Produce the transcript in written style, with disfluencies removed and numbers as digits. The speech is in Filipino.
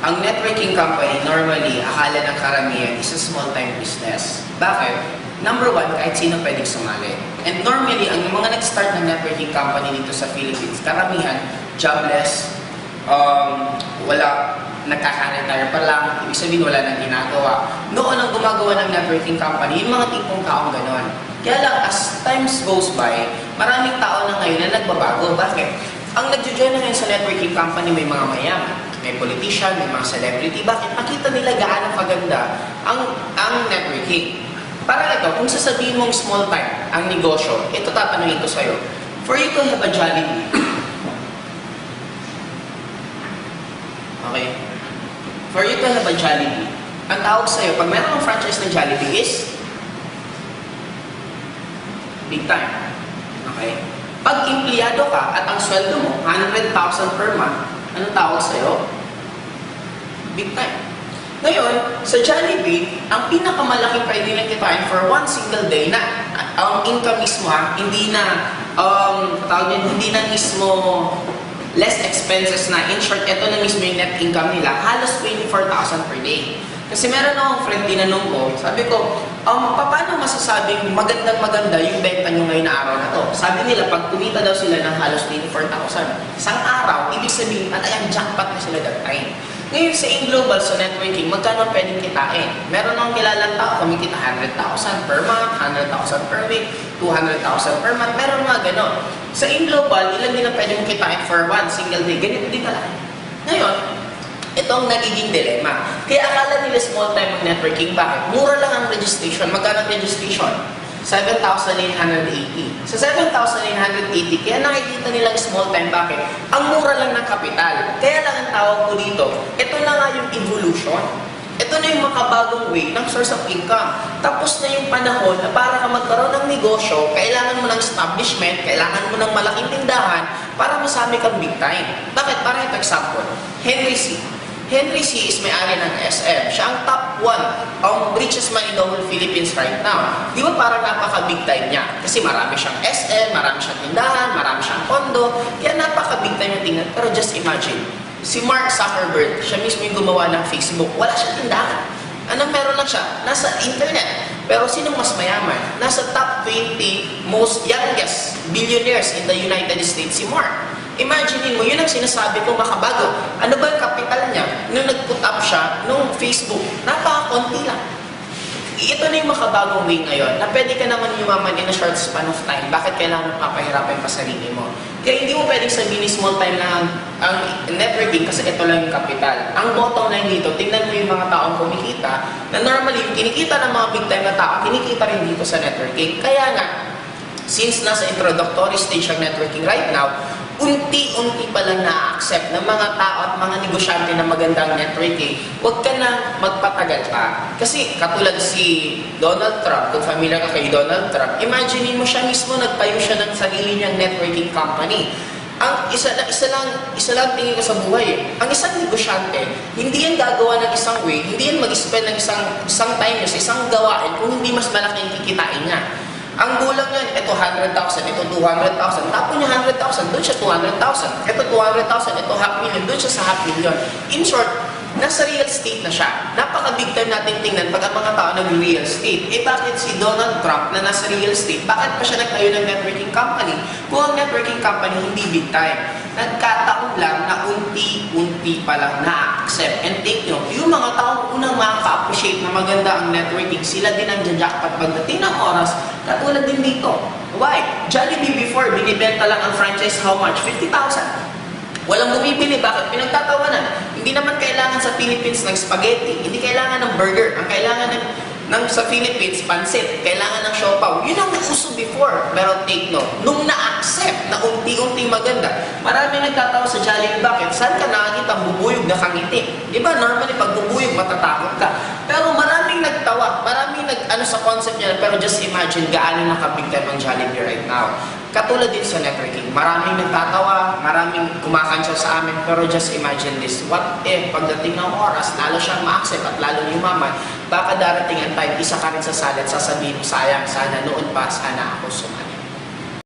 ang networking company, normally, akala ng karamihan, is a small-time business. Bakit? Number one, kahit sino pwedeng sumali. And normally, ang mga nag-start ng networking company dito sa Philippines, karamihan, jobless, wala, nagkaka-retire pa lang, ibig sabihin wala nang ginagawa. Noon ang gumagawa ng networking company, yung mga tipong taong ganon. Kaya lang, as times goes by, maraming tao na ngayon na nagbabago. Bakit? Ang nagjo-join na ngayon sa networking company, may mga mayaman, may politician, may mga celebrity. Bakit? Nakita nila gaano kaganda ang networking. Para ito, kung sasabihin mong small time ang negosyo, ito tatanungin ko sa'yo. For you to have a Jollibee, okay? For you to have a Jollibee, ang tawag sa'yo, pag meron kang franchise ng Jollibee is big time. Okay? Pag empleyado ka at ang sweldo mo, 100,000 per month, anong tawag sa'yo? Big time. Ngayon, sa Jollibee, ang pinakamalaking pwede lang kitain for one single day na ang income mismo, hindi na, hindi na mismo less expenses na. In short, ito na mismo yung net income nila, halos 24,000 per day. Kasi meron akong friend, tinanong ko, sabi ko, paano masasabing magandang-maganda yung benta nyo ngayon na araw na to? Sabi nila, pag kumita daw sila ng halos 24,000, isang araw, ibig sabihin, yung jackpot na sila that time. Ngayon sa InGlobal, sa networking, magkano pwedeng kitain? Meron akong kilalang tao, kumikita 100,000 per month, 100,000 per week, 200,000 per month, meron mga ganon. Sa InGlobal, ilan din ang pwedeng kitain for one single day? Ganito din kalaki. Ngayon, ito ang nagiging dilema. Kaya akala nila small time ang networking. Bakit? Mura lang ang registration. Magkano ang registration? 7,980. Sa 7,980, kaya nakikita nilang small time. Bakit? Ang mura lang ng kapital. Kaya lang ang tawag ko dito, ito na nga yung evolution. Ito na yung makabagong way ng source of income. Tapos na yung panahon na para ka magkaroon ng negosyo, kailangan mo ng establishment, kailangan mo ng malaking tindahan para masabi kang big time. Bakit? Para ito example, Henry C. Henry C. is may-ari ng SM. Siya ang top 1 ang richest man in the whole Philippines right now. Di ba parang napaka-big time niya? Kasi marami siyang SM, marami siyang tindahan, marami siyang kondo, kaya napaka-big time yung tingnan. Pero just imagine, si Mark Zuckerberg, siya mismo yung gumawa ng Facebook, wala siyang tindahan. Anong meron lang siya? Nasa internet. Pero sinong mas mayaman? Nasa top 20 most youngest billionaires in the United States, si Mark. Imagine mo, yun ang sinasabi ko makabago. Ano ba yung kapital niya? Nung nag-put up siya, nung Facebook, napaka-konti lang. Ito na yung makabagong way ngayon, na pwede ka naman yumaman in a short span of time. Bakit kailangan mo papahirapan pa sarili mo? Kaya hindi mo pwedeng sabihin small time lang ang networking kasi ito lang yung kapital. Ang bottom line dito, tingnan mo yung mga taong kumikita, na normally yung kinikita ng mga big time na tao, kinikita rin dito sa networking. Kaya nga, since nasa introductory stage ang networking right now, unti-unti pa lang na-accept ng mga tao at mga negosyante na magandang networking, huwag ka na magpatagal pa. Kasi katulad si Donald Trump, kung familiar ka kay Donald Trump, imagine mo siya mismo, nagtayo siya ng sarili niyang networking company. Ang isa lang tingin ko sa buhay. Ang isang negosyante, hindi yan gagawa ng isang way, hindi yan mag-spend ng isang time niya sa isang gawain kung hindi mas malaki yung kikitain niya. Ang gulang niyan, ito 100,000, ito 200,000. Tapos niya 100,000, doon siya 200,000. Ito 200,000, ito 500,000, doon siya sa 500,000. In short, nasa real estate na siya. Napaka-big time natin tingnan pag ang mga tao nag-real estate. Eh bakit si Donald Trump na nasa real estate, bakit pa siya nagtayo ng networking company? Kung ang networking company hindi big time, nagkataon lang na unti-unti pa lang na-accept. And take nyo, yung mga taong unang makaka-appreciate na maganda ang networking, sila din ang jackpot pagdating ng oras, katulad din dito. Why? Jollibee before, binibenta lang ang franchise how much? 50,000. Walang bumibili. Bakit? Pinagtatawanan. Hindi naman kailangan sa Philippines ng spaghetti. Hindi kailangan ng burger. Ang kailangan sa Philippines, pansit. Kailangan ng siopaw. Yun ang uso before. Pero take note, nung na-accept na unti-unting maganda, marami nagtatawa sa Jollibee. Bakit? Saan ka nakakita bubuyog na kangiti? Di ba? Normally, pag bubuyog, matatakot ka. Pero maraming nagtawa. Maraming sa concept niya. Pero just imagine gaano nakabig time ang Jollibee right now. Katulad din sa networking, maraming nagtatawa, maraming kumakansya sa amin, pero just imagine this, what if pagdating ng oras, lalo siyang ma-accept at lalo yumaman, baka darating ang time, isa ka rin sa salat, sasabihin mo, sayang, sana noon pa, sana ako sumali.